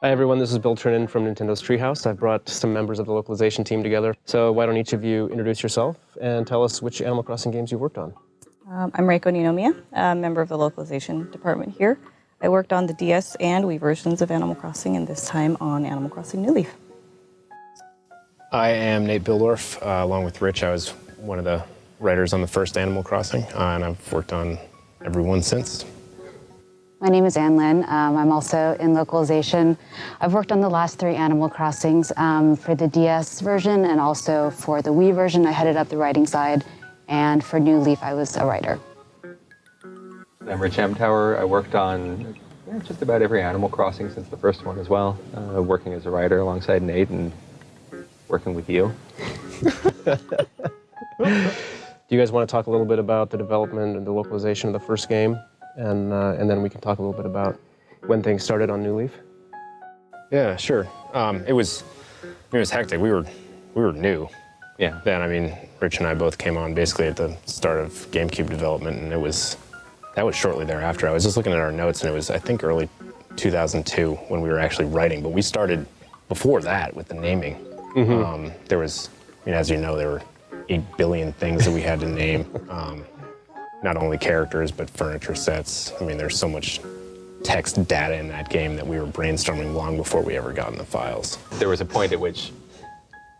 Hi everyone, this is Bill Trinan from Nintendo's Treehouse. I've brought some members of the localization team together. So why don't each of you introduce yourself and tell us which Animal Crossing games you worked on. I'm Reiko Ninomiya, a member of the localization department here. I worked on the DS and Wii versions of Animal Crossing, and this time on Animal Crossing New Leaf. I am Nate Bildorf. Along with Rich, I was one of the writers on the first Animal Crossing, and I've worked on every one since. My name is Ann Lynn. I'm also in localization. I've worked on the last 3 Animal Crossings for the DS version and also for the Wii version. I headed up the writing side, and for New Leaf, I was a writer. I'm Rich Amtower. I worked on just about every Animal Crossing since the first one as well, working as a writer alongside Nate and working with you. Do you guys want to talk a little bit about the development and the localization of the first game? And then we can talk a little bit about when things started on New Leaf. Yeah, sure. It was hectic. We were new. Yeah. Then, I mean, Rich and I both came on basically at the start of GameCube development, and that was shortly thereafter. I was just looking at our notes, and it was, I think, early 2002 when we were actually writing. But we started before that with the naming. Mm-hmm. There was, as you know, there were 8 billion things that we had to name. Not only characters, but furniture sets. I mean, there's so much text data in that game that we were brainstorming long before we ever got in the files. There was a point at which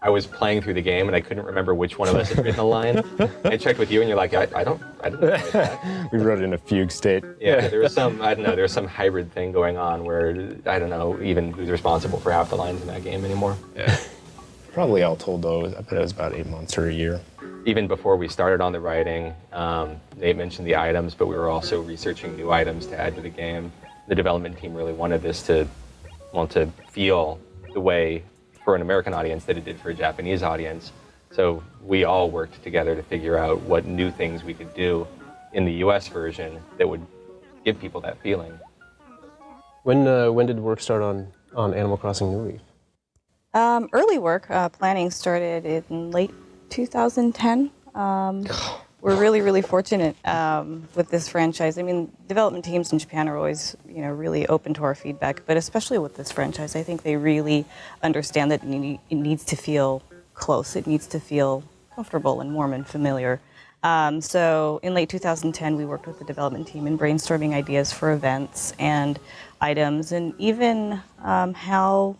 I was playing through the game and I couldn't remember which one of us had written a line. I checked with you and you're like, I didn't write that. We wrote it in a fugue state. Yeah, there was some, I don't know, there was some hybrid thing going on where I don't know even who's responsible for half the lines in that game anymore. Yeah. Probably all told though, I bet it was about 8 months or a year. Even before we started on the writing, Nate mentioned the items, but we were also researching new items to add to the game. The development team really wanted this to feel the way for an American audience that it did for a Japanese audience. So we all worked together to figure out what new things we could do in the US version that would give people that feeling. When did work start on Animal Crossing New Leaf? Early work, planning started in late 2010. We're really, really fortunate with this franchise. I mean, development teams in Japan are always, really open to our feedback, but especially with this franchise, I think they really understand that it needs to feel close. It needs to feel comfortable and warm and familiar. So in late 2010, we worked with the development team in brainstorming ideas for events and items, and even how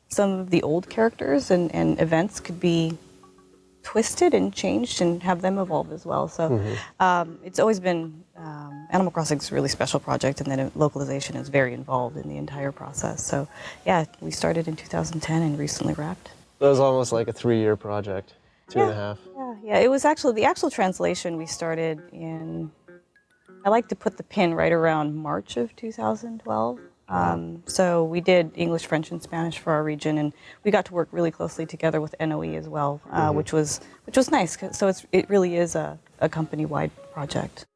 some of the old characters and events could be twisted and changed and have them evolve as well. So it's always been, Animal Crossing is a really special project, and then localization is very involved in the entire process. So yeah, we started in 2010 and recently wrapped. That was almost like a 3-year project, 2.5. Yeah, it was actually, the actual translation we started in, I like to put the pin right around March of 2012. So we did English, French, and Spanish for our region, and we got to work really closely together with NOE as well, which was nice. So it really is a company-wide project.